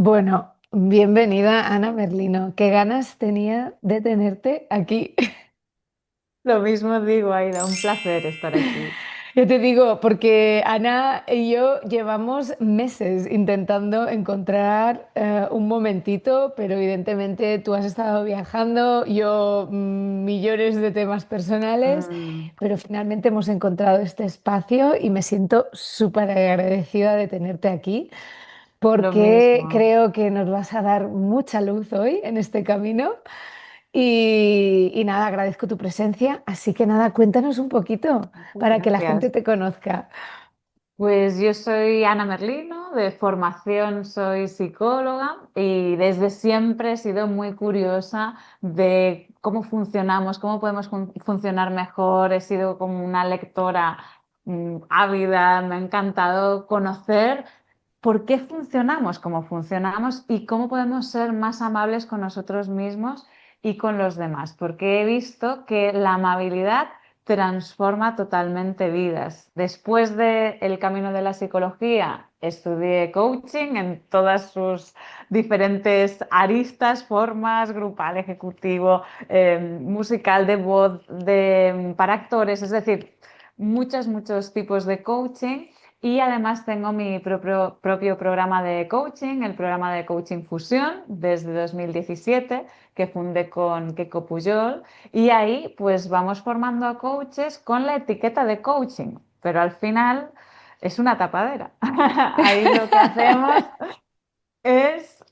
Bueno, bienvenida Ana Merlino. Qué ganas tenía de tenerte aquí. Lo mismo digo, Aida, un placer estar aquí. Yo te digo, porque Ana y yo llevamos meses intentando encontrar un momentito, pero evidentemente tú has estado viajando, yo millones de temas personales, Mm, pero finalmente hemos encontrado este espacio y me siento súper agradecida de tenerte aquí, lo porque mismo. creo que nos vas a dar mucha luz hoy en este camino. Y nada, agradezco tu presencia. Así que nada, cuéntanos un poquito Muchas para que la gente gracias. te conozca. Pues yo soy Ana Merlino, de formación soy psicóloga y desde siempre he sido muy curiosa de cómo funcionamos, cómo podemos funcionar mejor. He sido como una lectora ávida, me ha encantado conocer por qué funcionamos como funcionamos y cómo podemos ser más amables con nosotros mismos y con los demás, porque he visto que la amabilidad transforma totalmente vidas. Después del camino de la psicología, estudié coaching en todas sus diferentes aristas, formas, grupal, ejecutivo, musical, de voz, para actores, es decir, muchos tipos de coaching. Y además tengo mi propio programa de coaching, el programa de Coaching Fusión, desde 2017, que fundé con Keiko Pujol. Y ahí pues vamos formando a coaches con la etiqueta de coaching, pero al final es una tapadera. Ahí lo que hacemos es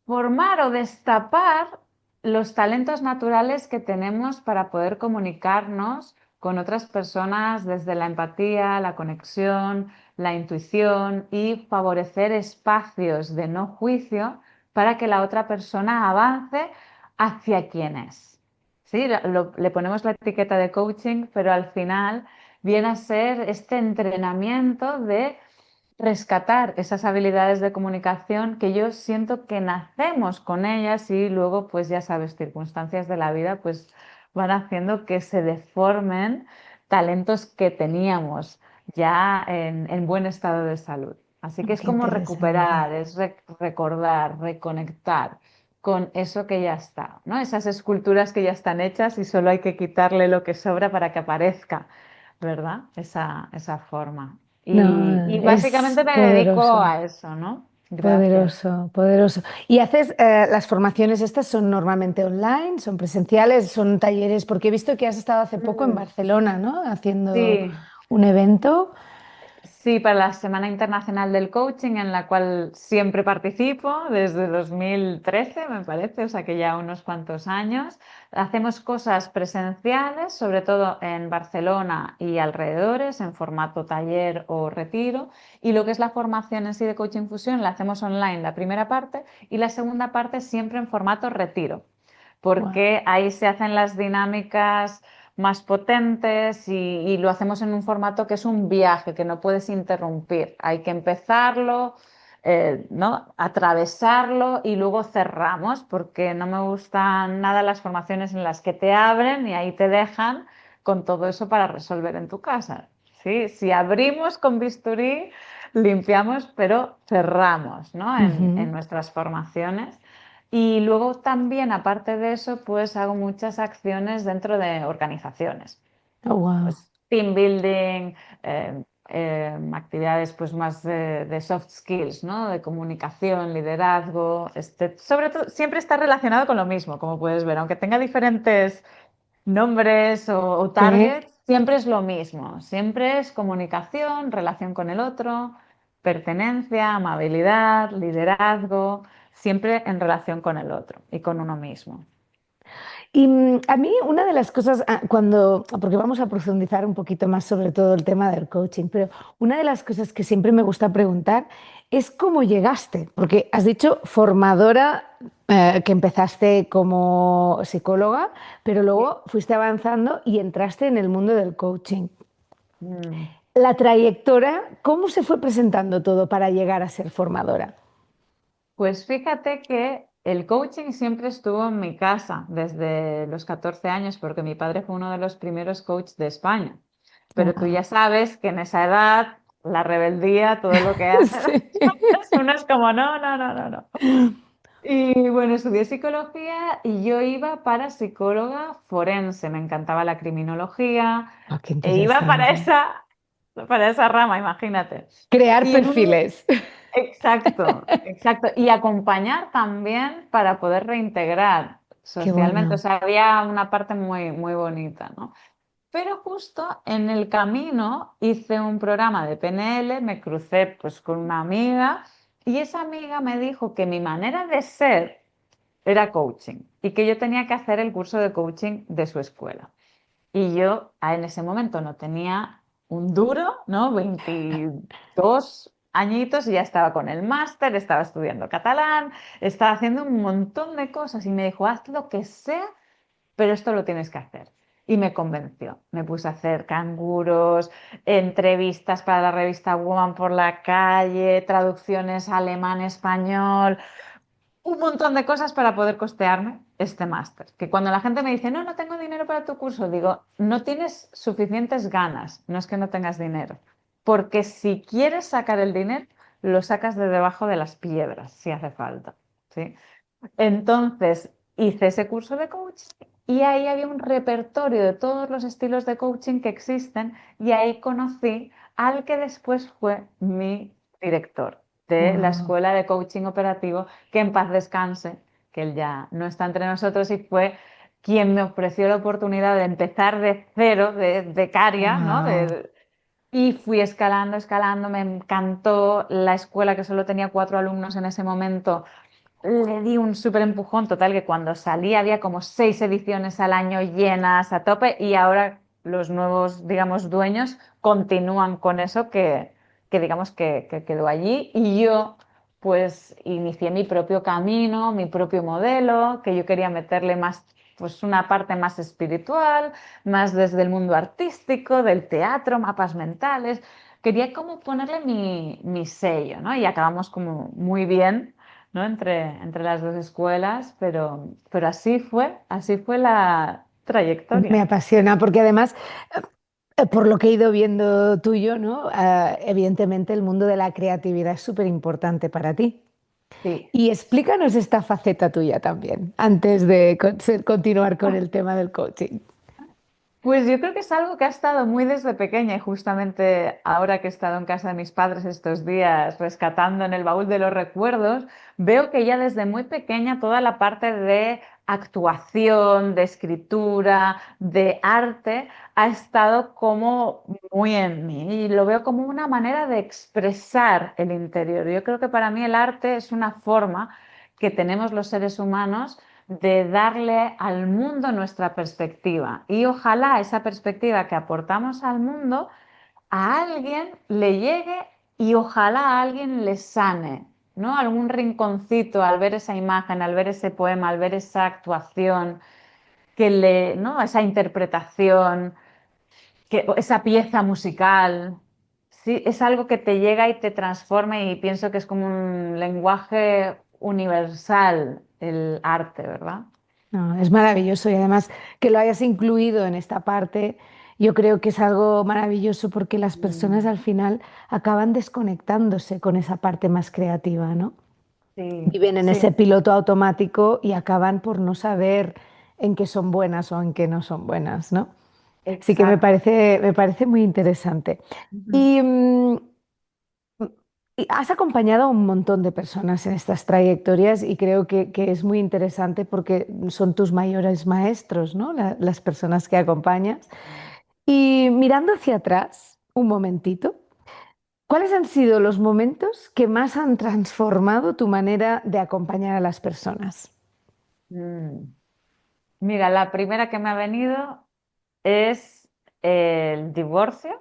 formar o destapar los talentos naturales que tenemos para poder comunicarnos con otras personas desde la empatía, la conexión, la intuición y favorecer espacios de no juicio para que la otra persona avance hacia quien es. Sí, le ponemos la etiqueta de coaching, pero al final viene a ser este entrenamiento de rescatar esas habilidades de comunicación que yo siento que nacemos con ellas y luego, pues ya sabes, circunstancias de la vida, pues van haciendo que se deformen talentos que teníamos ya en buen estado de salud. Así que es Qué como interesante. recuperar, es recordar, reconectar con eso que ya está, ¿no? Esas esculturas que ya están hechas y solo hay que quitarle lo que sobra para que aparezca, ¿verdad? Esa forma. Y No, es básicamente me dedico poderoso, a eso, ¿no? Gracias. poderoso, poderoso. ¿Y haces las formaciones estas son normalmente online, son presenciales, son talleres? Porque he visto que has estado hace poco en Mm, Barcelona, ¿no? Haciendo sí, un evento. sí, para la Semana Internacional del Coaching, en la cual siempre participo desde 2013, me parece, o sea que ya unos cuantos años. Hacemos cosas presenciales, sobre todo en Barcelona y alrededores, en formato taller o retiro. Y lo que es la formación en sí de Coaching Fusión la hacemos online la primera parte y la segunda parte siempre en formato retiro, Wow. porque ahí se hacen las dinámicas más potentes y lo hacemos en un formato que es un viaje, que no puedes interrumpir. Hay que empezarlo, ¿no? Atravesarlo y luego cerramos, porque no me gustan nada las formaciones en las que te abren y ahí te dejan con todo eso para resolver en tu casa. ¿Sí? Si abrimos con bisturí, limpiamos, pero cerramos, ¿no? En Ujú. nuestras formaciones. Y luego también, aparte de eso, pues hago muchas acciones dentro de organizaciones. Oh, wow. Pues team building, actividades pues más de soft skills, ¿no? De comunicación, liderazgo. Sobre todo, siempre está relacionado con lo mismo, como puedes ver, aunque tenga diferentes nombres o Sí. targets, siempre es lo mismo. Siempre es comunicación, relación con el otro, pertenencia, amabilidad, liderazgo, siempre en relación con el otro y con uno mismo. Y a mí una de las cosas, porque vamos a profundizar un poquito más sobre todo el tema del coaching, pero una de las cosas que siempre me gusta preguntar es cómo llegaste, porque has dicho formadora, que empezaste como psicóloga, pero Sí. luego fuiste avanzando y entraste en el mundo del coaching. Mm. La trayectoria, ¿cómo se fue presentando todo para llegar a ser formadora? Pues fíjate que el coaching siempre estuvo en mi casa desde los 14 años, porque mi padre fue uno de los primeros coaches de España. Pero tú Wow. ya sabes que en esa edad la rebeldía, todo lo que hace. Sí. Uno es como, no, no, no, no, no. Y bueno, estudié psicología y yo iba para psicóloga forense. Me encantaba la criminología Ah, qué e iba interesante. para esa rama, imagínate. Crear Y en un, perfiles. exacto, exacto. Y acompañar también para poder reintegrar Qué socialmente. O bueno. sea, había una parte muy, muy bonita, ¿no? Pero justo en el camino hice un programa de PNL, me crucé pues con una amiga y esa amiga me dijo que mi manera de ser era coaching y que yo tenía que hacer el curso de coaching de su escuela. Y yo en ese momento no tenía un duro, ¿no? 22 añitos y ya estaba con el máster, estaba estudiando catalán, estaba haciendo un montón de cosas y me dijo, haz lo que sea, pero esto lo tienes que hacer. Y me convenció. Me puse a hacer canguros, entrevistas para la revista Woman por la calle, traducciones alemán-español, un montón de cosas para poder costearme este máster. Que cuando la gente me dice, no, no tengo dinero para tu curso, digo, no tienes suficientes ganas, no es que no tengas dinero. Porque si quieres sacar el dinero, lo sacas de debajo de las piedras, si hace falta. ¿Sí? Entonces hice ese curso de coaching y ahí había un repertorio de todos los estilos de coaching que existen y ahí conocí al que después fue mi director de la Wow. escuela de coaching operativo, que en paz descanse, que él ya no está entre nosotros y fue quien me ofreció la oportunidad de empezar de cero, de becaria, ¿no? Wow. Y fui escalando, escalando, me encantó la escuela que solo tenía 4 alumnos en ese momento, le di un súper empujón total que cuando salí había como 6 ediciones al año llenas a tope y ahora los nuevos, digamos, dueños continúan con eso que digamos que quedó allí y yo pues inicié mi propio camino, mi propio modelo, que yo quería meterle más, pues una parte más espiritual, más desde el mundo artístico, del teatro, mapas mentales. Quería como ponerle mi sello, ¿no? Y acabamos como muy bien, ¿no? Entre las dos escuelas, pero así fue la Me trayectoria. apasiona porque además, por lo que he ido viendo tuyo, ¿no? Evidentemente el mundo de la creatividad es súper importante para ti. Sí. Y explícanos esta faceta tuya también, antes de continuar con el tema del coaching. Pues yo creo que es algo que ha estado muy desde pequeña y justamente ahora que he estado en casa de mis padres estos días rescatando en el baúl de los recuerdos, veo que ya desde muy pequeña toda la parte de actuación, de escritura, de arte ha estado como muy en mí y lo veo como una manera de expresar el interior. Yo creo que para mí el arte es una forma que tenemos los seres humanos de darle al mundo nuestra perspectiva. Y ojalá esa perspectiva que aportamos al mundo a alguien le llegue y ojalá a alguien le sane, ¿no? Algún rinconcito al ver esa imagen, al ver ese poema, al ver esa actuación, ¿no? Esa interpretación, esa pieza musical. Sí, es algo que te llega y te transforma y pienso que es como un lenguaje universal el arte, ¿verdad? No, es maravilloso y además que lo hayas incluido en esta parte, yo creo que es algo maravilloso porque las personas Mm, al final acaban desconectándose con esa parte más creativa, ¿no? sí, Viven en ese sí, piloto automático y acaban por no saber en qué son buenas o en qué no son buenas, ¿no? Así que exacto. me parece muy interesante. Ujú. Y, y has acompañado a un montón de personas en estas trayectorias y creo que es muy interesante porque son tus mayores maestros, ¿no? Las personas que acompañas. Y mirando hacia atrás, un momentito, ¿cuáles han sido los momentos que más han transformado tu manera de acompañar a las personas? Mm. Mira, la primera que me ha venido es el divorcio,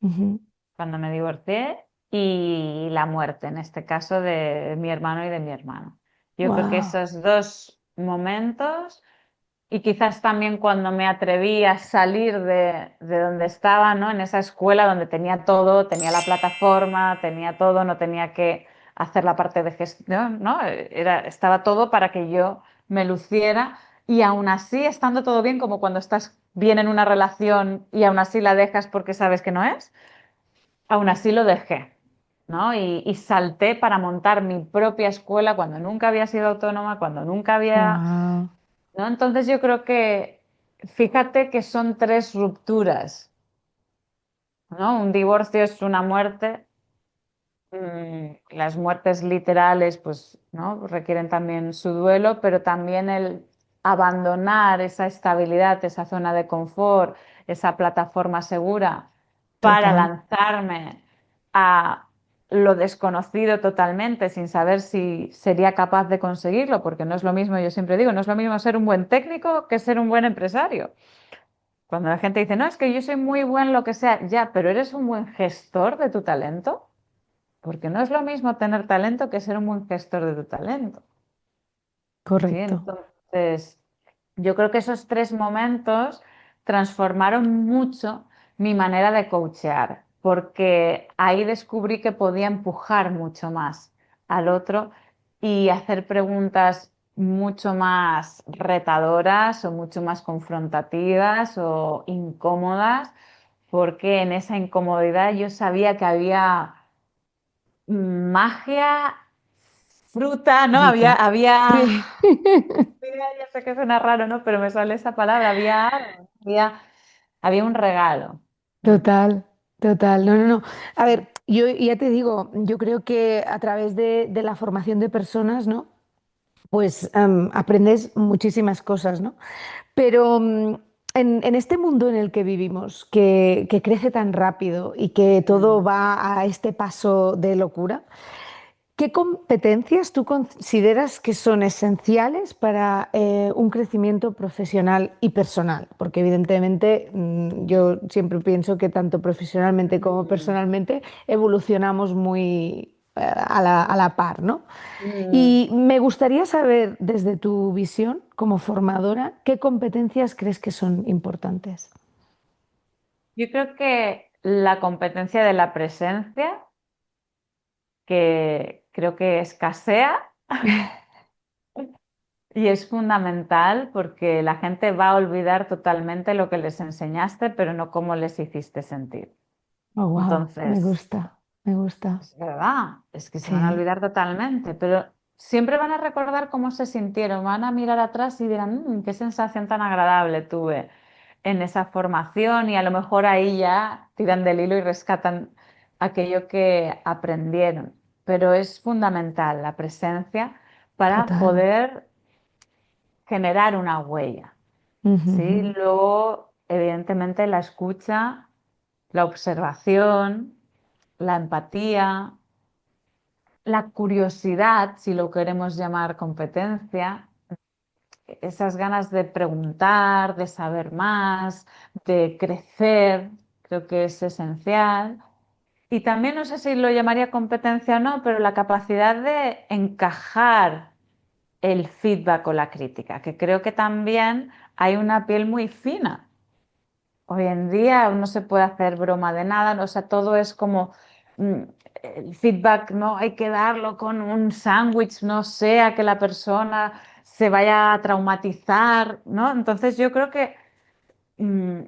Ujú. cuando me divorcié, y la muerte, en este caso de mi hermano y de mi hermano. Yo creo que Wow. esos dos momentos, y quizás también cuando me atreví a salir de donde estaba, ¿no? En esa escuela donde tenía todo, tenía la plataforma, tenía todo, no tenía que hacer la parte de gestión, ¿no? Estaba todo para que yo me luciera y aún así, estando todo bien, como cuando estás bien en una relación y aún así la dejas porque sabes que no es. aún así lo dejé, ¿no? Y salté para montar mi propia escuela cuando nunca había sido autónoma, cuando nunca había, Wow, ¿no? Entonces yo creo que, fíjate que son tres rupturas, ¿no? Un divorcio es una muerte. Las muertes literales, pues, ¿no? Requieren también su duelo, pero también el abandonar esa estabilidad, esa zona de confort, esa plataforma segura para total, lanzarme a lo desconocido totalmente, sin saber si sería capaz de conseguirlo, porque no es lo mismo, yo siempre digo, no es lo mismo ser un buen técnico que ser un buen empresario. Cuando la gente dice, no, es que yo soy muy buen lo que sea, ya, pero ¿eres un buen gestor de tu talento? Porque no es lo mismo tener talento que ser un buen gestor de tu talento. ¿Sí? correcto. Entonces, yo creo que esos tres momentos transformaron mucho mi manera de coachear, porque ahí descubrí que podía empujar mucho más al otro y hacer preguntas mucho más retadoras o mucho más confrontativas o incómodas, porque en esa incomodidad yo sabía que había magia, fruta, ¿no? Fruta. Sí, Ya sé que suena raro, ¿no? Pero me sale esa palabra, había algo, había un regalo. Mm. total, total. No, no, no. A ver, yo ya te digo, yo creo que a través de la formación de personas, ¿no? Pues aprendes muchísimas cosas, ¿no? Pero en este mundo en el que vivimos, que crece tan rápido y que todo Mm. va a este paso de locura, ¿qué competencias tú consideras que son esenciales para un crecimiento profesional y personal? Porque evidentemente yo siempre pienso que tanto profesionalmente como Mm. personalmente evolucionamos muy a la par, ¿no? Mm. Y me gustaría saber, desde tu visión como formadora, ¿qué competencias crees que son importantes? Yo creo que la competencia de la presencia, que creo que escasea y es fundamental porque la gente va a olvidar totalmente lo que les enseñaste, pero no cómo les hiciste sentir. Oh, wow, me Entonces, gusta, me gusta. es verdad, es que se van a Sí, olvidar totalmente, pero siempre van a recordar cómo se sintieron, van a mirar atrás y dirán, qué sensación tan agradable tuve en esa formación", y a lo mejor ahí ya tiran del hilo y rescatan aquello que aprendieron. Pero es fundamental la presencia para total. poder generar una huella, Ujú, ¿sí? ujú. Luego, evidentemente, la escucha, la observación, la empatía, la curiosidad, si lo queremos llamar competencia, esas ganas de preguntar, de saber más, de crecer, creo que es esencial. Y también no sé si lo llamaría competencia o no, pero la capacidad de encajar el feedback o la crítica, que creo que también hay una piel muy fina. Hoy en día no se puede hacer broma de nada, ¿no? O sea, todo es como mm, el feedback, ¿no? Hay que darlo con un sándwich, no sea que la persona se vaya a traumatizar, ¿no? Entonces yo creo que mm,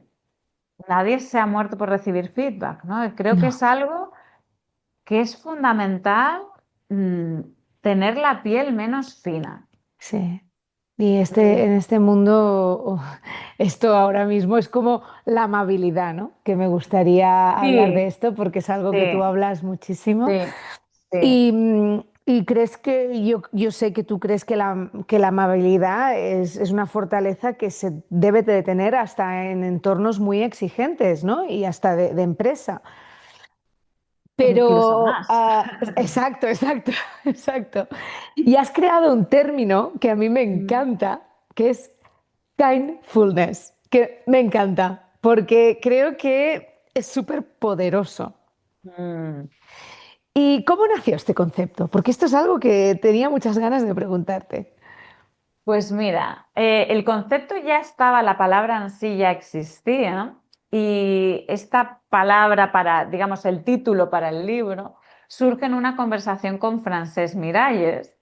nadie se ha muerto por recibir feedback, ¿no? Creo que es No, algo que es fundamental, mm, tener la piel menos fina. sí. Y Mm. en este mundo, esto ahora mismo es como la amabilidad, ¿no? Que me gustaría hablar de Sí, esto porque es algo que tú sí, hablas muchísimo. sí, sí. Y, y crees que, yo sé que tú crees que la amabilidad es una fortaleza que se debe de tener hasta en entornos muy exigentes, ¿no? Y hasta de empresa. Incluso Pero, más. exacto, exacto, exacto. Y has creado un término que a mí me Mm. encanta, que es kindfulness, que me encanta, porque creo que es súper poderoso. Mm. ¿Y cómo nació este concepto? Porque esto es algo que tenía muchas ganas de preguntarte. Pues mira, el concepto ya estaba, la palabra en sí ya existía, y esta palabra para, digamos, el título para el libro surge en una conversación con Francesc Miralles,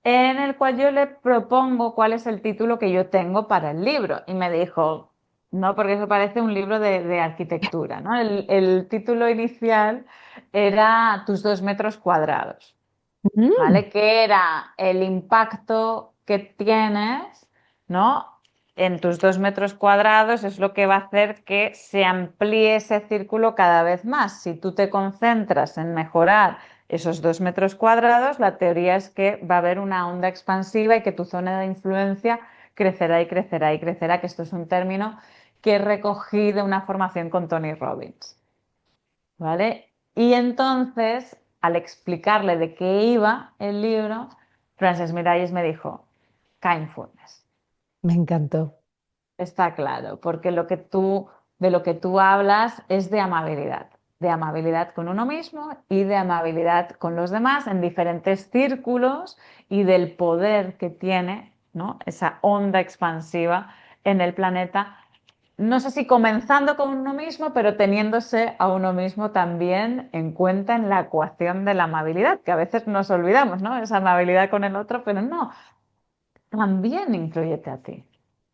en el cual yo le propongo cuál es el título que yo tengo para el libro y me dijo, No, porque eso parece un libro de arquitectura, ¿no? El título inicial era Tus 2 metros cuadrados, Mm, ¿vale? Que era el impacto que tienes, ¿no? En tus 2 metros cuadrados es lo que va a hacer que se amplíe ese círculo cada vez más. Si tú te concentras en mejorar esos 2 metros cuadrados, la teoría es que va a haber una onda expansiva y que tu zona de influencia crecerá y crecerá y crecerá, que esto es un término que recogí de una formación con Tony Robbins, ¿vale? Y entonces, al explicarle de qué iba el libro, Frances Miralles me dijo, kindfulness. me encantó. Está claro, porque de lo que tú hablas es de amabilidad con uno mismo y de amabilidad con los demás en diferentes círculos y del poder que tiene, ¿no? Esa onda expansiva en el planeta. No sé si comenzando con uno mismo, pero teniéndose a uno mismo también en cuenta en la ecuación de la amabilidad, que a veces nos olvidamos, ¿no? Esa amabilidad con el otro, pero no, también incluyete a ti.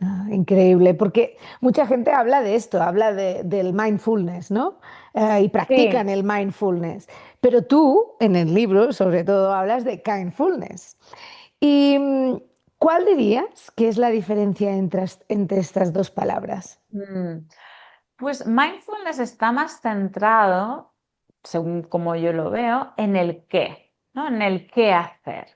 Ah, increíble, porque mucha gente habla de esto, habla del mindfulness, ¿no? Y practican Sí. el mindfulness. Pero tú, en el libro, sobre todo, hablas de kindfulness. ¿Y cuál dirías que es la diferencia entre estas dos palabras? Mm. Pues mindfulness está más centrado, según como yo lo veo, en el qué, ¿no? En el qué hacer,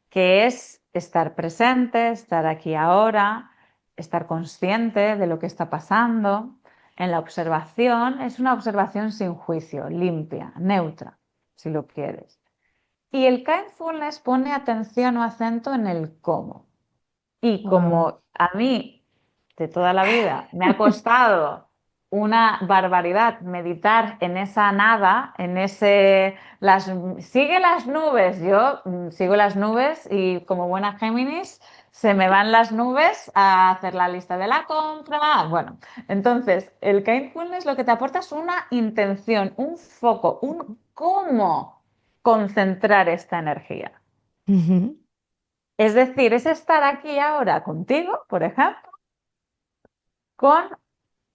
que es estar presente, estar aquí ahora, estar consciente de lo que está pasando. En la observación es una observación sin juicio, limpia, neutra, si lo quieres. Y el mindfulness pone atención o acento en el cómo. Y Wow. como a mí de toda la vida me ha costado una barbaridad meditar en esa nada, sigue las nubes, yo sigo las nubes y como buena Géminis se me van las nubes a hacer la lista de la compra. Bueno, entonces el mindfulness lo que te aporta es una intención, un foco, un cómo concentrar esta energía. Ujú. Es decir, es estar aquí ahora contigo, por ejemplo, con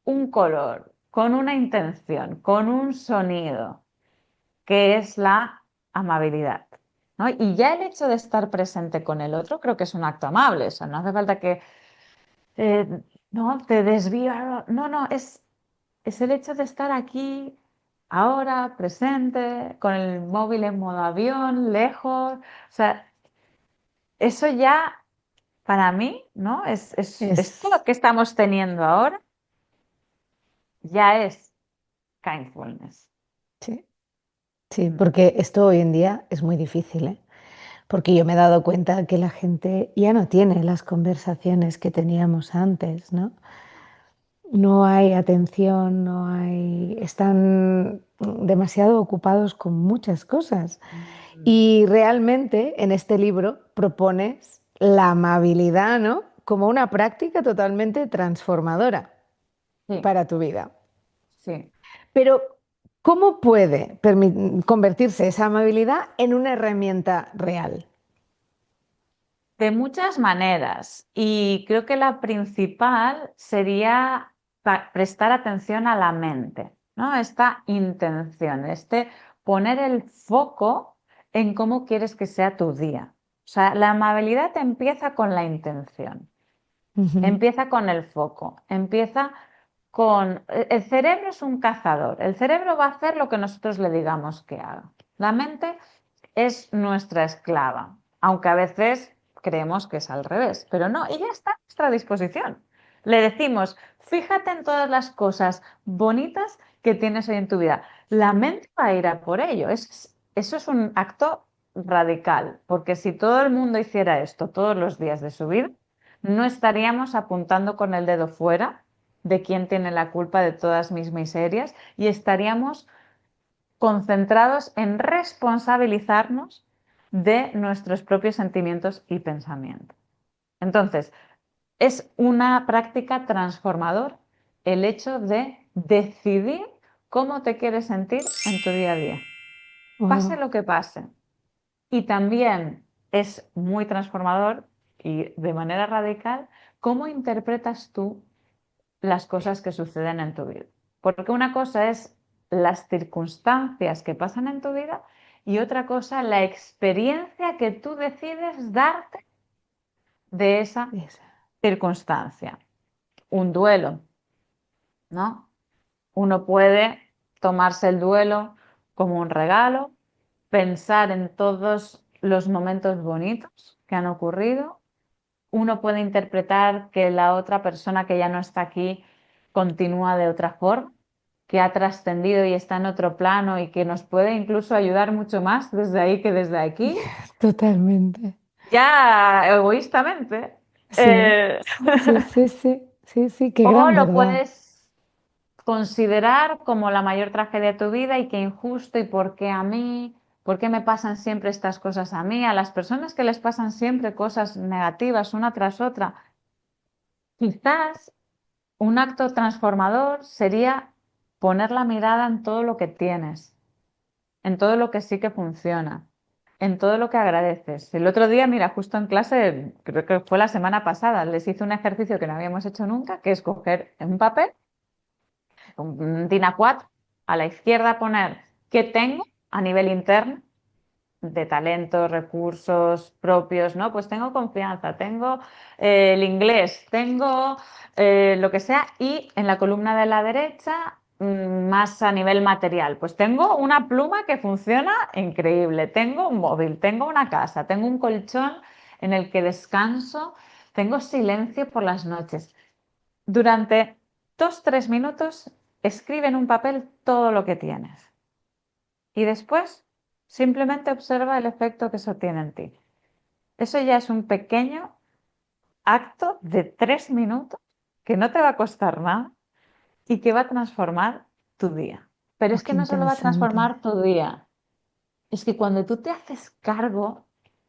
un color, con una intención, con un sonido, que es la amabilidad, ¿no? Y ya el hecho de estar presente con el otro creo que es un acto amable, o sea, no hace falta que eh, no te desvíes, no, no, es el hecho de estar aquí, ahora, presente, con el móvil en modo avión, lejos, o sea, eso ya para mí, ¿no? Esto Es, que estamos teniendo ahora ya es kindfulness. sí, sí, Mm. porque esto hoy en día es muy difícil, ¿eh? Porque yo me he dado cuenta que la gente ya no tiene las conversaciones que teníamos antes, ¿no? No hay atención, no hay... Están demasiado ocupados con muchas cosas. Mm. Y realmente en este libro propones la amabilidad, ¿no? Como una práctica totalmente transformadora Sí, para tu vida. sí. Pero, ¿cómo puede convertirse esa amabilidad en una herramienta real? De muchas maneras. Y creo que la principal sería prestar atención a la mente, ¿no? Esta intención, este poner el foco en cómo quieres que sea tu día. O sea, la amabilidad empieza con la intención. Ujú, Empieza con el foco, empieza con... El cerebro es un cazador, el cerebro va a hacer lo que nosotros le digamos que haga. La mente es nuestra esclava, aunque a veces creemos que es al revés, pero no, ella está a nuestra disposición. Le decimos, fíjate en todas las cosas bonitas que tienes hoy en tu vida. La mente va a ir a por ello. Eso es un acto radical, porque si todo el mundo hiciera esto todos los días de su vida, no estaríamos apuntando con el dedo fuera de quién tiene la culpa de todas mis miserias y estaríamos concentrados en responsabilizarnos de nuestros propios sentimientos y pensamientos. Entonces, es una práctica transformadora el hecho de decidir cómo te quieres sentir en tu día a día, pase wow, lo que pase. Y también es muy transformador y de manera radical cómo interpretas tú las cosas que suceden en tu vida. Porque una cosa es las circunstancias que pasan en tu vida y otra cosa la experiencia que tú decides darte de esa Esa. circunstancia. Un duelo, ¿no? Uno puede tomarse el duelo como un regalo, pensar en todos los momentos bonitos que han ocurrido. Uno puede interpretar que la otra persona que ya no está aquí continúa de otra forma, que ha trascendido y está en otro plano y que nos puede incluso ayudar mucho más desde ahí que desde aquí, Totalmente. ya egoístamente. Sí, Eh, sí, sí, sí, sí, sí, qué o gran lo verdad. puedes considerar como la mayor tragedia de tu vida y qué injusto y por qué a mí, por qué me pasan siempre estas cosas a mí, a las personas que les pasan siempre cosas negativas una tras otra. Quizás un acto transformador sería poner la mirada en todo lo que tienes, en todo lo que sí que funciona, en todo lo que agradeces. El otro día, mira, justo en clase, creo que fue la semana pasada, les hice un ejercicio que no habíamos hecho nunca, que es coger un papel, un DIN A4, a la izquierda poner qué tengo a nivel interno, de talentos, recursos propios, ¿no? Pues tengo confianza, tengo el inglés, tengo lo que sea, y en la columna de la derecha, más a nivel material, pues tengo una pluma que funciona increíble, tengo un móvil, tengo una casa, tengo un colchón en el que descanso, tengo silencio por las noches. Durante 2, 3 minutos, escribe en un papel todo lo que tienes. Y después simplemente observa el efecto que eso tiene en ti. Eso ya es un pequeño acto de 3 minutos que no te va a costar nada y que va a transformar tu día. Pero Oh, es que qué no solo va a interesante. transformar tu día, es que cuando tú te haces cargo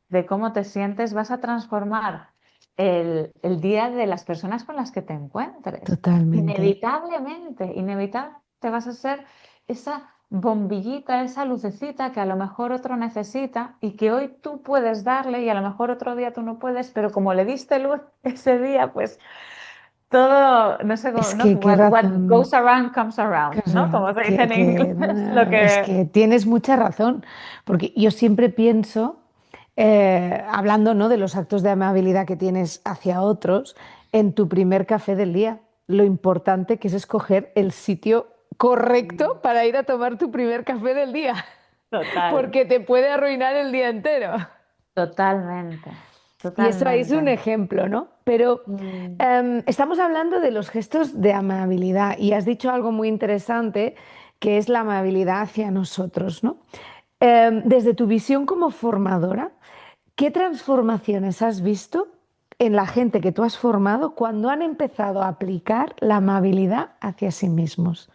de cómo te sientes, vas a transformar el día de las personas con las que te encuentres. Totalmente. Inevitablemente, inevitablemente vas a ser esa bombillita, esa lucecita que a lo mejor otro necesita y que hoy tú puedes darle y a lo mejor otro día tú no puedes, pero como le diste luz ese día, pues todo, no sé cómo, Es ¿no? que qué What razón. goes around comes around, ¿no? Como se dice en inglés, lo Es que... que tienes mucha razón, porque yo siempre pienso, hablando, ¿no?, de los actos de amabilidad que tienes hacia otros, en tu primer café del día, lo importante que es escoger el sitio correcto para ir a tomar tu primer café del día, Total, porque te puede arruinar el día entero. totalmente, Y eso ahí es totalmente. un ejemplo, ¿no? Pero Mm. estamos hablando de los gestos de amabilidad y has dicho algo muy interesante que es la amabilidad hacia nosotros, ¿no? Desde tu visión como formadora, ¿qué transformaciones has visto en la gente que tú has formado cuando han empezado a aplicar la amabilidad hacia sí mismos?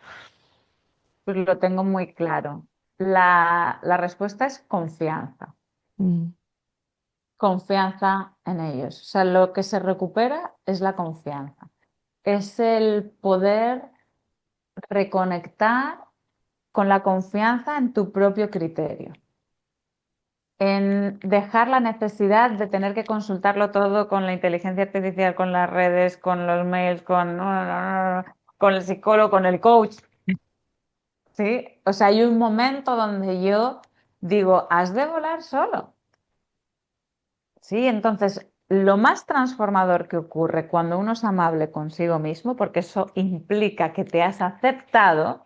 Pues lo tengo muy claro. La respuesta es confianza, Mm, confianza en ellos. O sea, lo que se recupera es la confianza. Es el poder reconectar con la confianza en tu propio criterio, en dejar la necesidad de tener que consultarlo todo con la inteligencia artificial, con las redes, con los mails, con el psicólogo, con el coach. ¿Sí? O sea, hay un momento donde yo digo, has de volar solo. Sí, entonces lo más transformador que ocurre cuando uno es amable consigo mismo, porque eso implica que te has aceptado,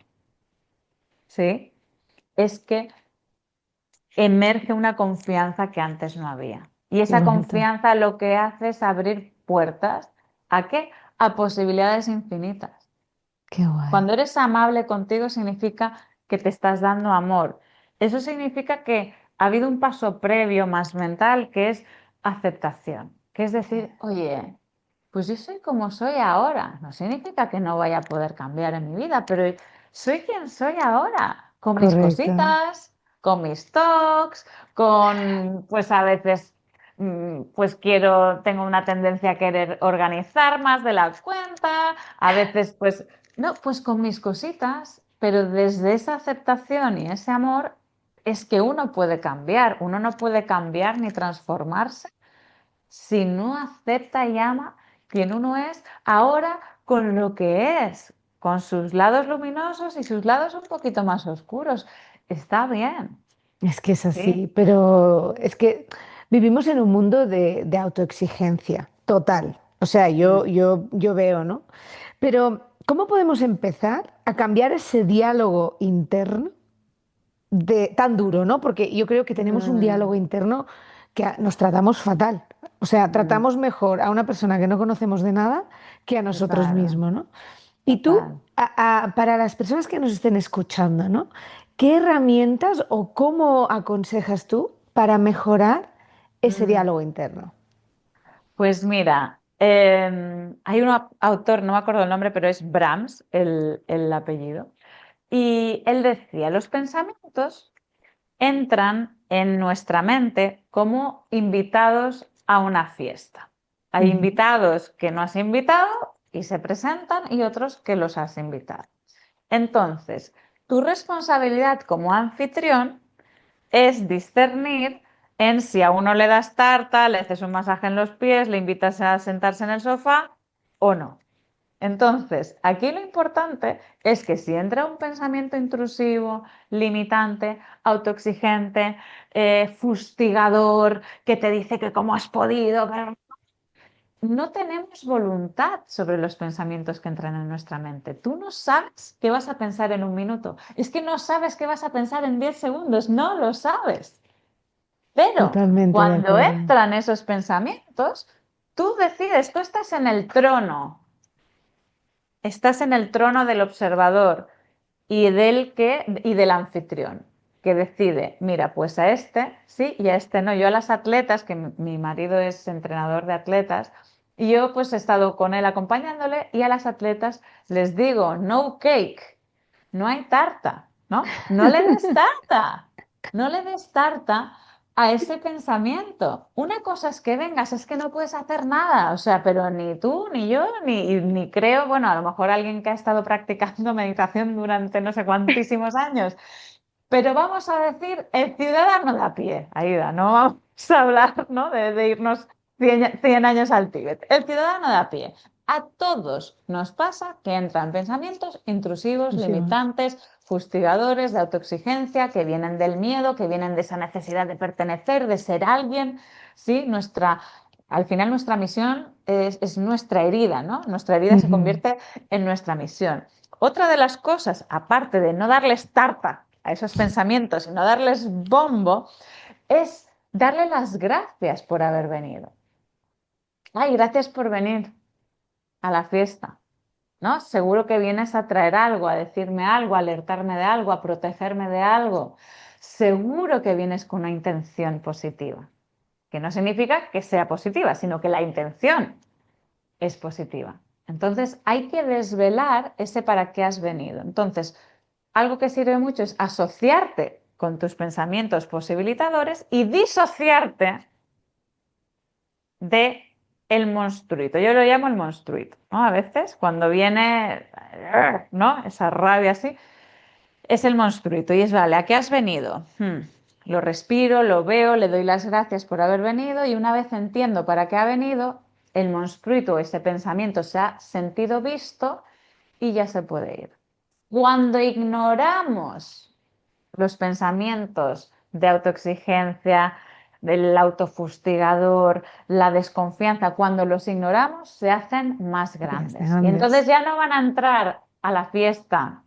¿sí? Es que emerge una confianza que antes no había. Y qué esa bonito, confianza lo que hace es abrir puertas. ¿A qué? A posibilidades infinitas. qué guay. Cuando eres amable contigo significa que te estás dando amor. Eso significa que ha habido un paso previo más mental que es aceptación, que es decir, oye, pues yo soy como soy ahora. No significa que no vaya a poder cambiar en mi vida, pero soy quien soy ahora, con mis Correcto, cositas, con mis talks, con, pues a veces, pues tengo una tendencia a querer organizar más de la cuenta, a veces, pues no, pues con mis cositas, pero desde esa aceptación y ese amor es que uno puede cambiar, uno no puede cambiar ni transformarse si no acepta y ama quien uno es ahora con lo que es, con sus lados luminosos y sus lados un poquito más oscuros. Está bien, Es que es ¿sí? así, pero es que vivimos en un mundo de autoexigencia total. O sea, Mm, yo veo, ¿no? Pero, ¿cómo podemos empezar a cambiar ese diálogo interno tan duro, ¿no? Porque yo creo que tenemos un diálogo mm, interno que nos tratamos fatal. O sea, mm, tratamos mejor a una persona que no conocemos de nada que a nosotros total, mismos, ¿no? Y tú, total. para las personas que nos estén escuchando, ¿no? ¿Qué herramientas o cómo aconsejas tú para mejorar ese Mm. diálogo interno? Pues mira, hay un autor, no me acuerdo el nombre, pero es Brahms, el apellido, y él decía, los pensamientos entran en nuestra mente como invitados a una fiesta. Hay Ujú. invitados que no has invitado y se presentan y otros que los has invitado. Entonces, tu responsabilidad como anfitrión es discernir en si a uno le das tarta, le haces un masaje en los pies, le invitas a sentarse en el sofá o no. Entonces, aquí lo importante es que si entra un pensamiento intrusivo, limitante, autoexigente, fustigador, que te dice que cómo has podido, no tenemos voluntad sobre los pensamientos que entran en nuestra mente. Tú no sabes qué vas a pensar en un minuto. Es que no sabes qué vas a pensar en 10 segundos. No lo sabes. Pero Totalmente de cuando acuerdo. entran esos pensamientos, tú decides, tú estás en el trono del observador y del anfitrión, que decide, mira, pues a este sí y a este no. Yo a las atletas, que mi marido es entrenador de atletas, y yo pues he estado con él acompañándole y a las atletas les digo, no cake, no hay tarta, ¿no? No le des tarta, no le des tarta a ese pensamiento. Una cosa es que vengas, es que no puedes hacer nada, o sea, pero ni tú, ni yo, ni creo, bueno, a lo mejor alguien que ha estado practicando meditación durante no sé cuantísimos años, pero vamos a decir el ciudadano de a pie, Aida, no vamos a hablar, ¿no? de irnos 100 años al Tíbet. El ciudadano de a pie. A todos nos pasa que entran pensamientos intrusivos, Inclusivos. limitantes, fustigadores, de autoexigencia, que vienen del miedo, que vienen de esa necesidad de pertenecer, de ser alguien. ¿Sí? Al final nuestra misión es nuestra herida, ¿no? Nuestra herida se Ujú. convierte en nuestra misión. Otra de las cosas, aparte de no darles tarta a esos pensamientos y no darles bombo, es darle las gracias por haber venido. Ay, gracias por venir a la fiesta, ¿no? Seguro que vienes a traer algo, a decirme algo, a alertarme de algo, a protegerme de algo. Seguro que vienes con una intención positiva, que no significa que sea positiva, sino que la intención es positiva. Entonces hay que desvelar ese para qué has venido. Entonces, algo que sirve mucho es asociarte con tus pensamientos posibilitadores y disociarte de el monstruito. Yo lo llamo el monstruito, ¿no? A veces cuando viene, ¿no? Esa rabia así, es el monstruito y es, vale, ¿a qué has venido? Lo respiro, lo veo, le doy las gracias por haber venido y una vez entiendo para qué ha venido, el monstruito, ese pensamiento se ha sentido visto y ya se puede ir. Cuando ignoramos los pensamientos de autoexigencia, del autofustigador, la desconfianza, cuando los ignoramos, se hacen más Ya están grandes. Y entonces grandes. ya no van a entrar a la fiesta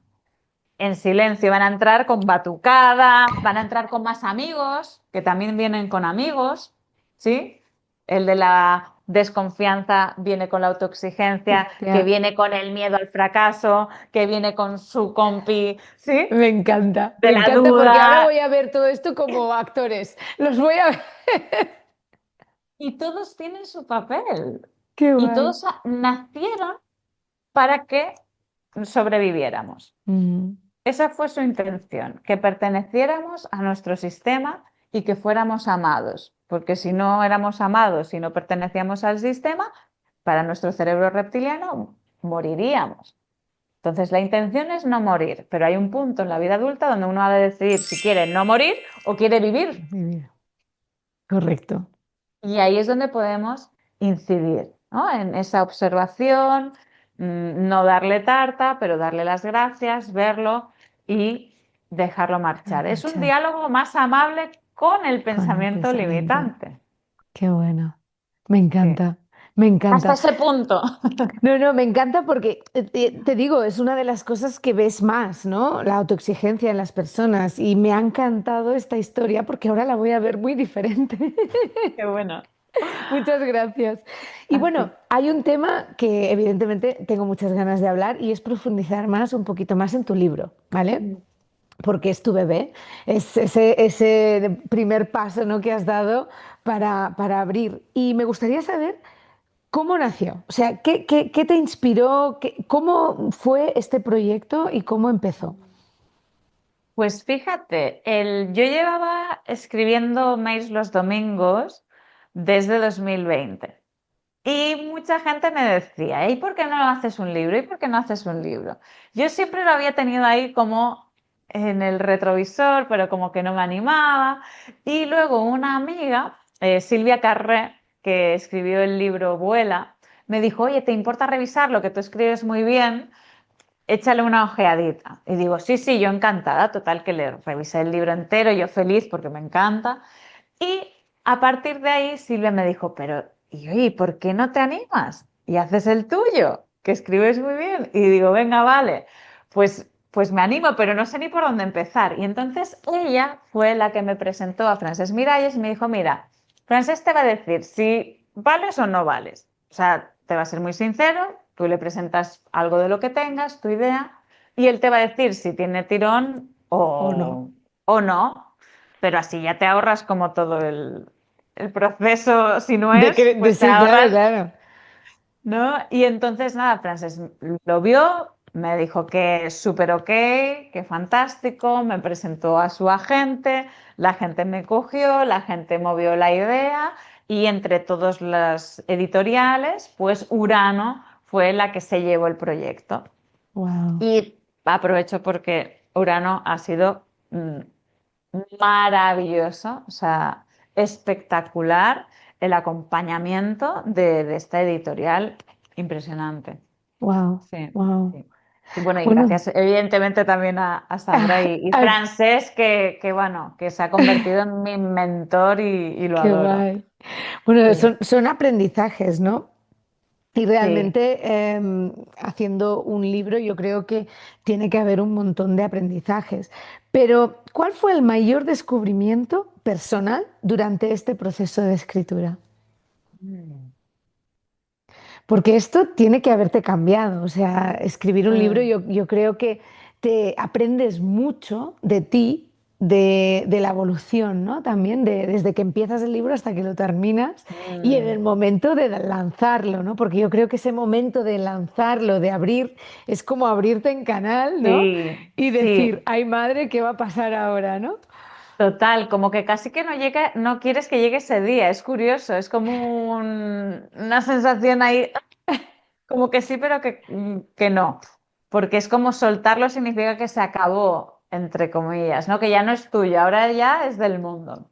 en silencio, van a entrar con batucada, van a entrar con más amigos, que también vienen con amigos, ¿sí? El de la desconfianza viene con la autoexigencia, que Ya, viene con el miedo al fracaso, que viene con su compi, ¿sí? me De la encanta porque ahora duda. voy a ver todo esto como actores. Los voy a ver. Y todos tienen su papel. Qué Y guay. todos nacieron para que sobreviviéramos. Mm, Esa fue su intención, que perteneciéramos a nuestro sistema y que fuéramos amados, porque si no éramos amados y no pertenecíamos al sistema, para nuestro cerebro reptiliano moriríamos. Entonces la intención es no morir, pero hay un punto en la vida adulta donde uno ha de decidir si quiere no morir o quiere vivir. vivir. Correcto. Y ahí es donde podemos incidir, ¿no? En esa observación, no darle tarta, pero darle las gracias, verlo y dejarlo Déjalo marchar. Es un marchar diálogo más amable con el con el pensamiento pensamiento. limitante. Qué bueno. Me Sí. encanta, me Hasta encanta. ese punto. No, no, me encanta porque te digo, es una de las cosas que ves más, ¿no? La autoexigencia en las personas. Y me ha encantado esta historia porque ahora la voy a ver muy diferente. Qué bueno. Muchas gracias. Y bueno, Así. hay un tema que evidentemente tengo muchas ganas de hablar y es profundizar más, un poquito más en tu libro, ¿vale? Mm. Porque es tu bebé, es ese primer paso, ¿no? que has dado para abrir. Y me gustaría saber cómo nació, o sea, qué te inspiró, cómo fue este proyecto y cómo empezó. Pues fíjate, yo llevaba escribiendo mails los domingos desde 2020 y mucha gente me decía, ¿y por qué no haces un libro? ¿Y por qué no haces un libro? Yo siempre lo había tenido ahí como en el retrovisor, pero como que no me animaba. Y luego una amiga, Silvia Carré, que escribió el libro Vuela, me dijo, oye, ¿te importa revisar lo que tú escribes muy bien? Échale una ojeadita. Y digo, sí, sí, yo encantada, total que le revisé el libro entero, yo feliz porque me encanta. Y a partir de ahí Silvia me dijo, pero, y oye, ¿por qué no te animas? Y haces el tuyo, que escribes muy bien. Y digo, venga, vale, pues me animo, pero no sé ni por dónde empezar. Y entonces ella fue la que me presentó a Francesc Miralles y me dijo, mira, Francesc te va a decir si vales o no vales. O sea, te va a ser muy sincero, tú le presentas algo de lo que tengas, tu idea, y él te va a decir si tiene tirón ¿O no? o no, pero así ya te ahorras como todo el proceso, si no es, pues te Sí, claro, ahorras, claro. ¿no? Y entonces nada, Frances lo vio, me dijo que es súper ok, que fantástico, me presentó a su agente, la gente me cogió, la gente movió la idea y entre todas las editoriales, pues Urano fue la que se llevó el proyecto. Wow, Y aprovecho porque Urano ha sido maravilloso, o sea, espectacular el acompañamiento de esta editorial, impresionante. wow, Sí, wow. sí. Y bueno, y Bueno, gracias evidentemente también a Sandra y ah, Francés, bueno, que se ha convertido en mi mentor y lo qué adoro. guay. Bueno, Sí, son aprendizajes, ¿no? Y sí. realmente haciendo un libro yo creo que tiene que haber un montón de aprendizajes. Pero, ¿cuál fue el mayor descubrimiento personal durante este proceso de escritura? Mm. Porque esto tiene que haberte cambiado. O sea, escribir un libro Mm. yo creo que te aprendes mucho de ti, de la evolución, ¿no? También desde que empiezas el libro hasta que lo terminas y en el Mm. momento de lanzarlo, ¿no? Porque yo creo que ese momento de lanzarlo, de abrir, es como abrirte en canal, ¿no? Sí, Y decir, sí. ay madre, ¿qué va a pasar ahora, ¿no? Total, como que casi que no llega, no quieres que llegue ese día, es curioso, es como una sensación ahí, como que sí, pero que no, porque es como soltarlo significa que se acabó, entre comillas, ¿no? Que ya no es tuyo, ahora ya es del mundo.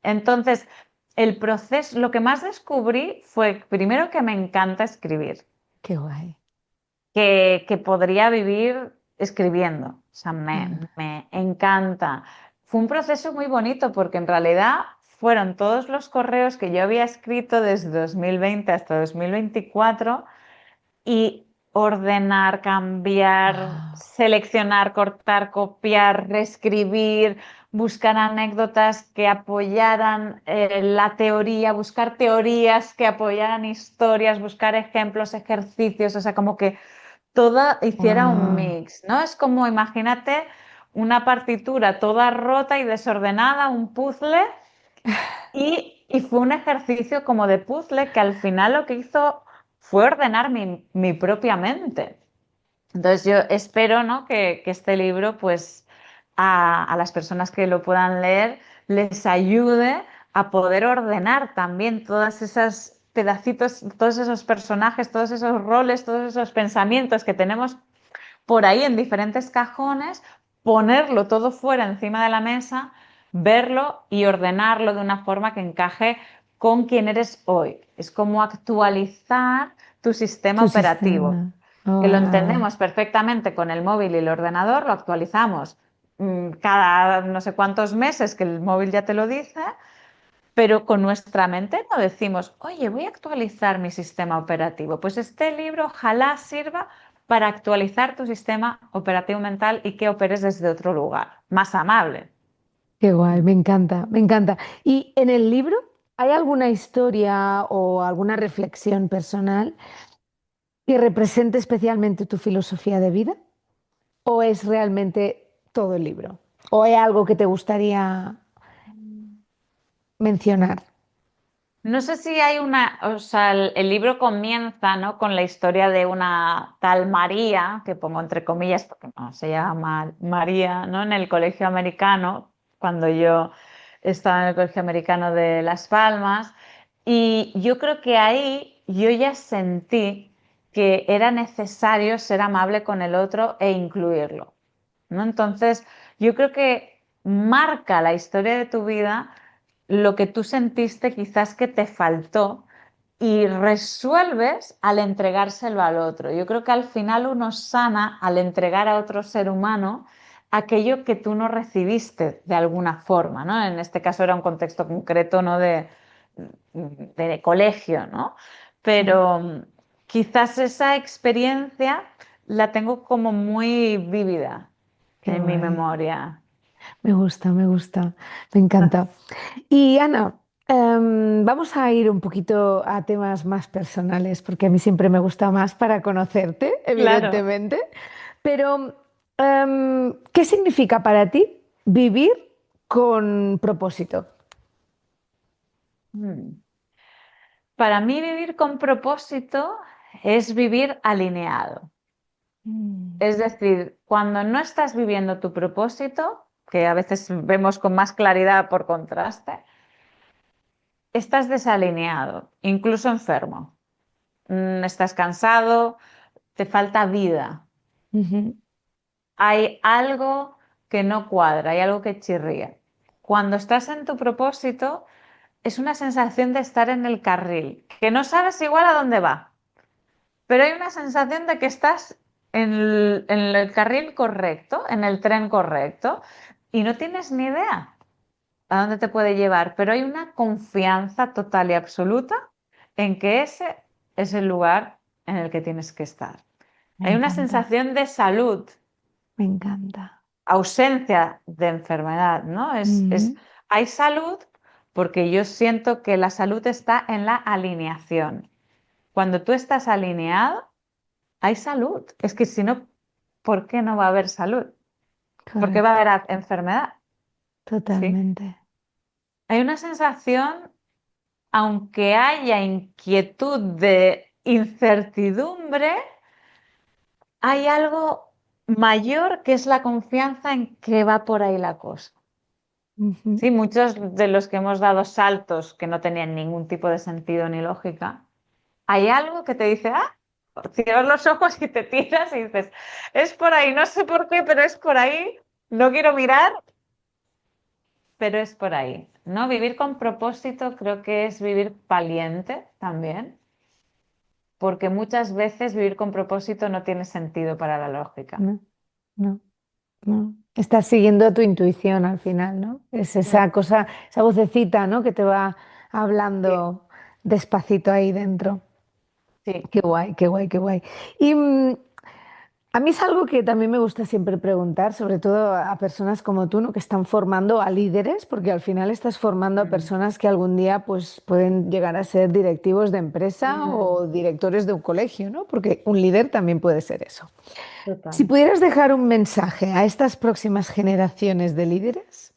Entonces, el proceso, lo que más descubrí fue primero que me encanta escribir, Qué guay. que podría vivir escribiendo. O sea, Ah, me encanta. Fue un proceso muy bonito porque en realidad fueron todos los correos que yo había escrito desde 2020 hasta 2024 y ordenar, cambiar, wow. seleccionar, cortar, copiar, reescribir, buscar anécdotas que apoyaran la teoría, buscar teorías que apoyaran historias, buscar ejemplos, ejercicios, o sea, como que toda hiciera un Wow. mix, ¿no? Es como, imagínate, una partitura toda rota y desordenada, un puzzle, y fue un ejercicio como de puzzle que al final lo que hizo fue ordenar mi propia mente. Entonces yo espero, ¿no? que este libro, pues, a las personas que lo puedan leer, les ayude a poder ordenar también todas esas pedacitos, todos esos personajes, todos esos roles, todos esos pensamientos que tenemos por ahí en diferentes cajones, ponerlo todo fuera encima de la mesa, verlo y ordenarlo de una forma que encaje con quién eres hoy. Es como actualizar tu sistema Tu operativo, sistema. que lo Wow. entendemos perfectamente con el móvil y el ordenador, lo actualizamos cada no sé cuántos meses que el móvil ya te lo dice, pero con nuestra mente no decimos, oye, voy a actualizar mi sistema operativo. Pues este libro ojalá sirva para actualizar tu sistema operativo mental y que operes desde otro lugar, más amable. Qué guay, me encanta, me encanta. ¿Y en el libro hay alguna historia o alguna reflexión personal que represente especialmente tu filosofía de vida? ¿O es realmente todo el libro? ¿O hay algo que te gustaría mencionar? No sé si hay una, o sea, el libro comienza, ¿no?, con la historia de una tal María, que pongo entre comillas porque no se llama María, ¿no? En el colegio americano, cuando yo estaba en el colegio americano de Las Palmas, y yo creo que ahí yo ya sentí que era necesario ser amable con el otro e incluirlo, ¿no? Entonces, yo creo que marca la historia de tu vida lo que tú sentiste quizás que te faltó y resuelves al entregárselo al otro. Yo creo que al final uno sana al entregar a otro ser humano aquello que tú no recibiste de alguna forma, ¿no? En este caso era un contexto concreto, ¿no?, de colegio, ¿no? Sí, Pero quizás esa experiencia la tengo como muy vívida qué en mi guay. memoria. Me gusta, me encanta. Y Ana, vamos a ir un poquito a temas más personales, porque a mí siempre me gusta más para conocerte, Claro. evidentemente. Pero, ¿qué significa para ti vivir con propósito? Mm. Para mí vivir con propósito es vivir alineado. Mm, Es decir, cuando no estás viviendo tu propósito, que a veces vemos con más claridad por contraste, estás desalineado, incluso enfermo. Estás cansado, te falta vida. ujú, Hay algo que no cuadra, hay algo que chirría. Cuando estás en tu propósito, es una sensación de estar en el carril, que no sabes igual a dónde va. Pero hay una sensación de que estás en el carril correcto, en el tren correcto, y no tienes ni idea a dónde te puede llevar, pero hay una confianza total y absoluta en que ese es el lugar en el que tienes que estar. me Hay una encanta, sensación de salud, me encanta. ausencia de enfermedad, ¿no? Mm, Hay salud porque yo siento que la salud está en la alineación. Cuando tú estás alineado, hay salud. Es que si no, ¿por qué no va a haber salud? ¿Por qué va a correcto, haber enfermedad? ¿Sí? totalmente. Hay una sensación, aunque haya inquietud de incertidumbre, hay algo mayor que es la confianza en que va por ahí la cosa. Ujú, Sí, muchos de los que hemos dado saltos que no tenían ningún tipo de sentido ni lógica, hay algo que te dice, ah, cierras los ojos y te tiras y dices, es por ahí, no sé por qué, pero es por ahí, no quiero mirar, pero es por ahí, ¿no? Vivir con propósito creo que es vivir valiente también, porque muchas veces vivir con propósito no tiene sentido para la lógica. no, no. ¿No? Estás siguiendo tu intuición al final, ¿no? Es esa Mm. cosa, esa vocecita, ¿no? Que te va Sí, hablando despacito ahí dentro. sí. Qué guay, qué guay, qué guay. Y a mí es algo que también me gusta siempre preguntar, sobre todo a personas como tú, ¿no? Que están formando a líderes, porque al final estás formando a Mm. personas que algún día pues, pueden llegar a ser directivos de empresa Mm. o directores de un colegio, ¿no? Porque un líder también puede ser eso. Si Total. pudieras dejar un mensaje a estas próximas generaciones de líderes,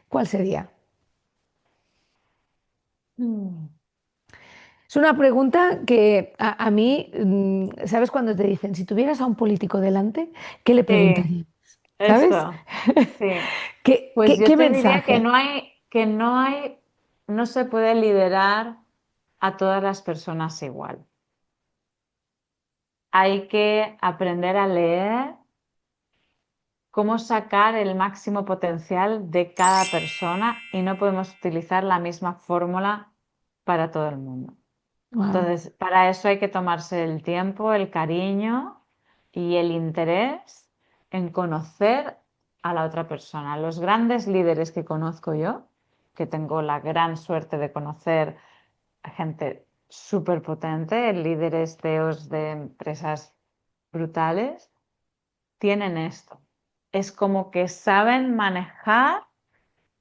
¿cuál sería? Mm. Es una pregunta que a mí, ¿sabes cuando te dicen, si tuvieras a un político delante, ¿qué le Sí, preguntarías? ¿Sabes? eso, sí. ¿Qué, Pues qué- yo qué te diría mensaje? no se puede liderar a todas las personas igual. Hay que aprender a leer cómo sacar el máximo potencial de cada persona y no podemos utilizar la misma fórmula para todo el mundo. Wow, Entonces, para eso hay que tomarse el tiempo, el cariño y el interés en conocer a la otra persona. Los grandes líderes que conozco yo, que tengo la gran suerte de conocer a gente súper potente, líderes CEOs de empresas brutales, tienen esto. Es como que saben manejar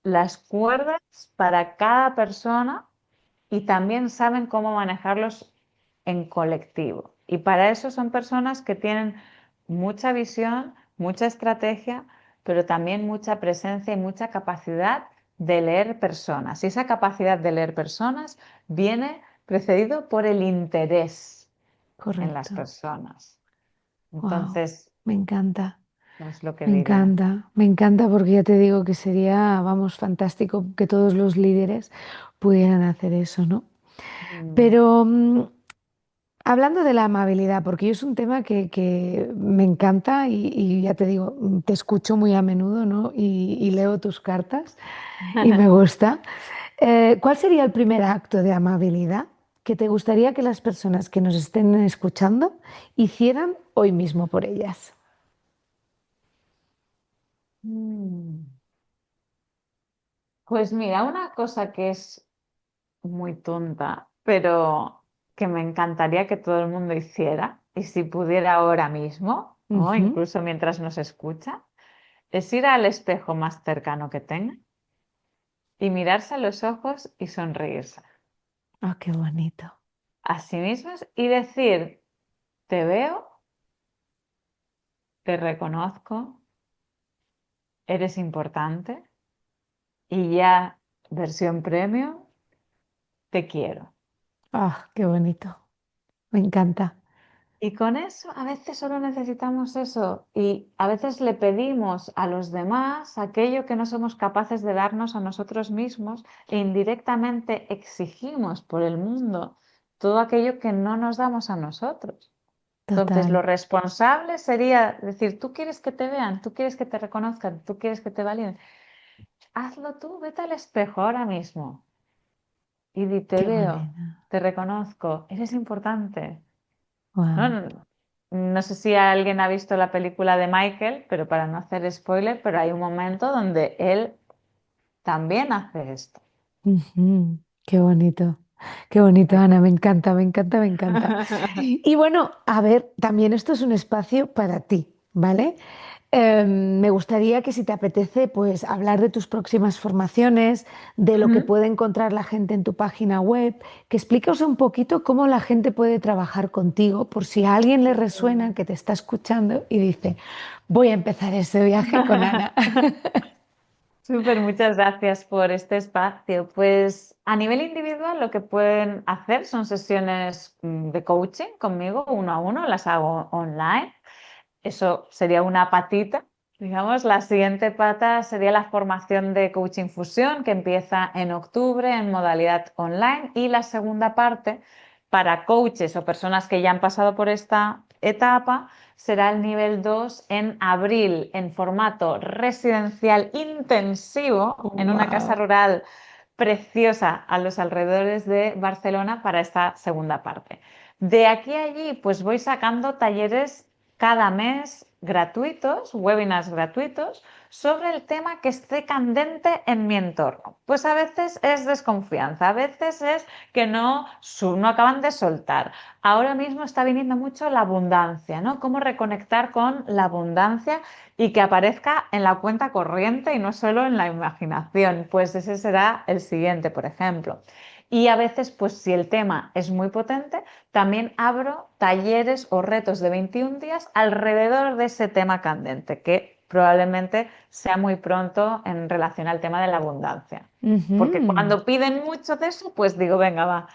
las cuerdas para cada persona y también saben cómo manejarlos en colectivo. Y para eso son personas que tienen mucha visión, mucha estrategia, pero también mucha presencia y mucha capacidad de leer personas. Y esa capacidad de leer personas viene precedido por el interés en las correcto. personas. Wow, Entonces, me encanta. es lo que Me diría. encanta, me encanta porque ya te digo que sería, vamos, fantástico que todos los líderes pudieran hacer eso, ¿no? Mm. Pero hablando de la amabilidad, porque yo es un tema que me encanta y ya te digo, te escucho muy a menudo, ¿no? Y leo tus cartas y me gusta. ¿Cuál sería el primer acto de amabilidad que te gustaría que las personas que nos estén escuchando hicieran hoy mismo por ellas? Mm. Pues mira, una cosa que es muy tonta, pero que me encantaría que todo el mundo hiciera, y si pudiera ahora mismo, o Ujú. incluso mientras nos escucha, es ir al espejo más cercano que tenga y mirarse a los ojos y sonreírse Ah, qué bonito. a sí mismos y decir, te veo, te reconozco, eres importante y ya, versión premio, te quiero. Ah, qué bonito. Me encanta. Y con eso a veces solo necesitamos eso y a veces le pedimos a los demás aquello que no somos capaces de darnos a nosotros mismos e indirectamente exigimos por el mundo todo aquello que no nos damos a nosotros. Entonces, Total. lo responsable sería decir, tú quieres que te vean, tú quieres que te reconozcan, tú quieres que te validen. Hazlo tú, vete al espejo ahora mismo y di, te Qué veo, bonito. te reconozco, eres importante. No, Wow. no sé si alguien ha visto la película de Michael, pero para no hacer spoiler, pero hay un momento donde él también hace esto. Ujú. Qué bonito. Qué bonito, Ana. Me encanta, me encanta, me encanta. Y bueno, a ver, también esto es un espacio para ti, ¿vale? Me gustaría que si te apetece, pues hablar de tus próximas formaciones, de lo que Ujú. puede encontrar la gente en tu página web, que expliques un poquito cómo la gente puede trabajar contigo, por si a alguien le resuena Súper. que te está escuchando y dice, voy a empezar ese viaje con Ana. Súper, muchas gracias por este espacio. Pues a nivel individual lo que pueden hacer son sesiones de coaching conmigo, uno a uno, las hago online. Eso sería una patita. Digamos, la siguiente pata sería la formación de Coaching Fusión, que empieza en octubre en modalidad online. Y la segunda parte, para coaches o personas que ya han pasado por esta etapa, será el nivel 2 en abril, en formato residencial intensivo, en una casa Wow. rural preciosa a los alrededores de Barcelona para esta segunda parte. De aquí a allí, pues voy sacando talleres cada mes gratuitos, webinars gratuitos, sobre el tema que esté candente en mi entorno. Pues a veces es desconfianza, a veces es que no acaban de soltar. Ahora mismo está viniendo mucho la abundancia, ¿no? Cómo reconectar con la abundancia y que aparezca en la cuenta corriente y no solo en la imaginación. Pues ese será el siguiente, por ejemplo. Y a veces, pues si el tema es muy potente, también abro talleres o retos de 21 días alrededor de ese tema candente, que probablemente sea muy pronto en relación al tema de la abundancia. Porque Ujú. cuando piden mucho de eso, pues digo, venga, va,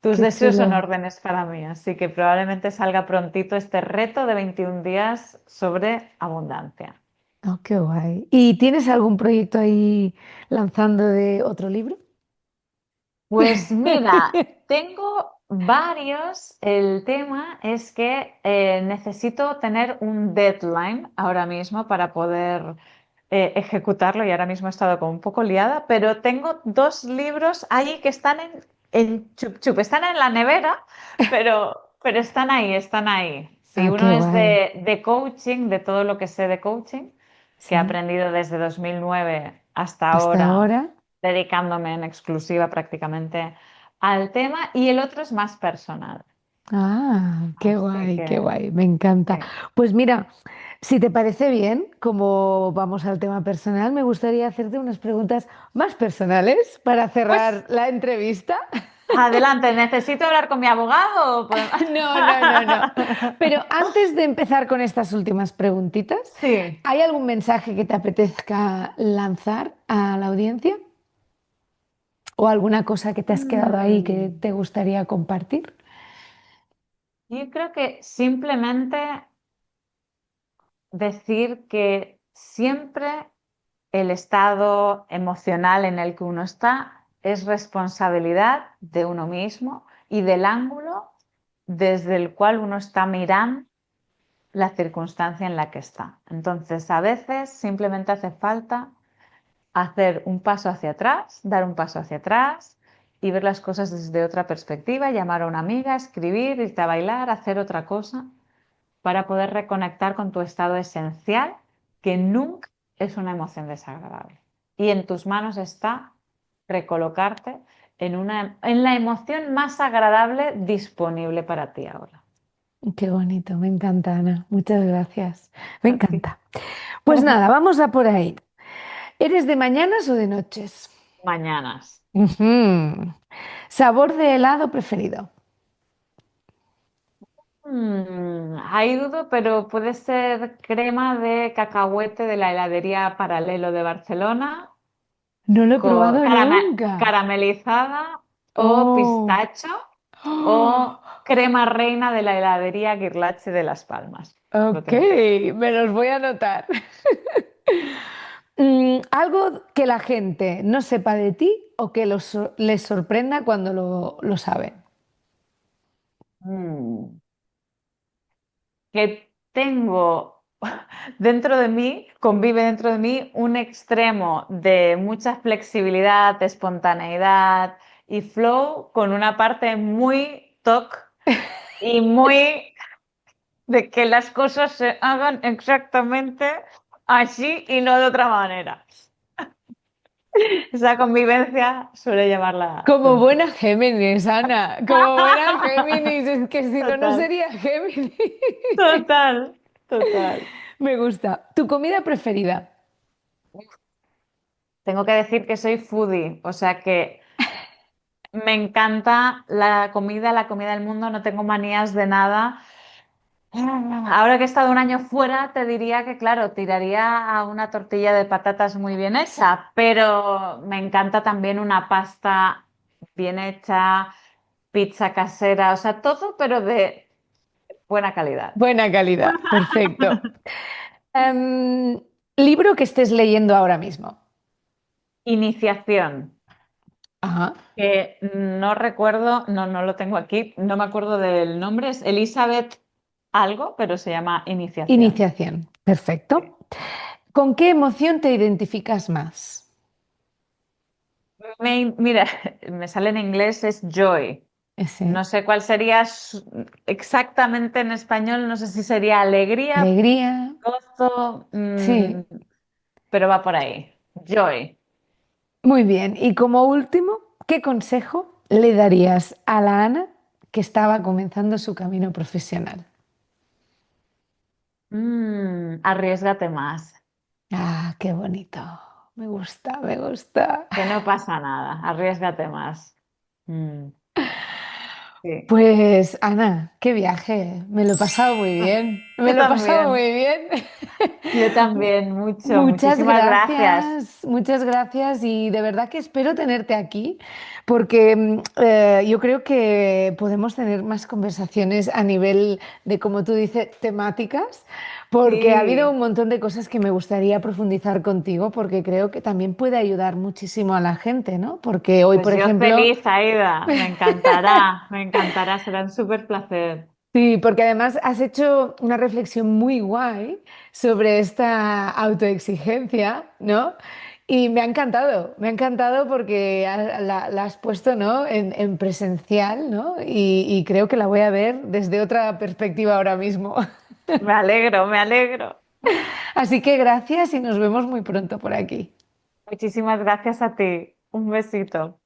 tus Qué deseos son chulo. órdenes para mí. Así que probablemente salga prontito este reto de 21 días sobre abundancia. Oh, qué guay. ¿Y tienes algún proyecto ahí lanzando de otro libro? Pues mira, tengo varios. El tema es que necesito tener un deadline ahora mismo para poder ejecutarlo y ahora mismo he estado como un poco liada, pero tengo dos libros ahí que están en en chup chup, están en la nevera, pero están ahí, están ahí. Si Ah, uno qué es guay. de coaching, de todo lo que sé de coaching, que he Sí. aprendido desde 2009 hasta Hasta ahora, ahora. dedicándome en exclusiva prácticamente al tema, y el otro es más personal. Ah, Así qué que, guay, me encanta. sí. Pues mira, si te parece bien, como vamos al tema personal, me gustaría hacerte unas preguntas más personales para cerrar Pues la entrevista. adelante, ¿necesito hablar con mi abogado? No, no, no, no. Pero antes de empezar con estas últimas preguntitas, Sí. ¿hay algún mensaje que te apetezca lanzar a la audiencia? ¿O alguna cosa que te has quedado ahí que Mm, te gustaría compartir? yo creo que simplemente decir que siempre el estado emocional en el que uno está es responsabilidad de uno mismo y del ángulo desde el cual uno está mirando la circunstancia en la que está. Entonces, a veces simplemente hace falta hacer un paso hacia atrás, dar un paso hacia atrás y ver las cosas desde otra perspectiva, llamar a una amiga, escribir, irte a bailar, hacer otra cosa para poder reconectar con tu estado esencial, que nunca es una emoción desagradable. Y en tus manos está recolocarte en la emoción más agradable disponible para ti ahora. Qué bonito, me encanta, Ana. Muchas gracias. Me A ti. encanta. Pues nada, vamos a por ahí. ¿Eres de mañanas o de noches? Mañanas. Ujú. ¿Sabor de helado preferido? Ahí dudo, pero puede ser crema de cacahuete de la heladería Paralelo de Barcelona, No lo he probado nunca. caramelizada o Oh. pistacho o Oh. crema reina de la heladería Guirlache de Las Palmas. Lo Ok, tengo. me los voy a anotar. Algo que la gente no sepa de ti o que les sorprenda cuando lo saben. Mm, que tengo dentro de mí, convive dentro de mí un extremo de mucha flexibilidad, espontaneidad y flow con una parte muy TOC y muy de que las cosas se hagan exactamente así y no de otra manera. Esa convivencia suele llamar la Como atención. buena Géminis, Ana, como buena Géminis, es que si no, no Total, sería Géminis. total, total. Me gusta. ¿Tu comida preferida? Tengo que decir que soy foodie, o sea que me encanta la comida del mundo, no tengo manías de nada. Ahora que he estado un año fuera, te diría que, claro, tiraría a una tortilla de patatas muy bien hecha, pero me encanta también una pasta bien hecha, pizza casera, o sea, todo, pero de buena calidad. Buena calidad, perfecto. Em, ¿Libro que estés leyendo ahora mismo? Iniciación, Ajá. que no recuerdo, no lo tengo aquí, no me acuerdo del nombre, es Elizabeth algo, pero se llama Iniciación. Iniciación, perfecto. ¿Con qué emoción te identificas más? Mira, me sale en inglés, es joy. Ese, No sé cuál sería exactamente en español, no sé si sería alegría, alegría. gozo, Sí, pero va por ahí. Joy. muy bien. Y como último, ¿qué consejo le darías a la Ana que estaba comenzando su camino profesional? Arriésgate más, Ah, qué bonito. Me gusta, me gusta. que no pasa nada, arriésgate más. Mm, sí. Pues Ana, qué viaje. Me lo he pasado muy bien. Me Yo lo he pasado también, muy bien. yo también, mucho, muchísimas gracias. Muchas gracias y de verdad que espero tenerte aquí porque yo creo que podemos tener más conversaciones a nivel de, como tú dices, temáticas, porque ha habido un Sí, montón de cosas que me gustaría profundizar contigo porque creo que también puede ayudar muchísimo a la gente, ¿no? Porque hoy, por pues yo ejemplo... feliz, Aida, me encantará, será un súper placer. Sí, porque además has hecho una reflexión muy guay sobre esta autoexigencia, ¿no? Y me ha encantado porque la has puesto, ¿no? en presencial, ¿no? Y creo que la voy a ver desde otra perspectiva ahora mismo. Me alegro, me alegro. Así que gracias y nos vemos muy pronto por aquí. Muchísimas gracias a ti. Un besito.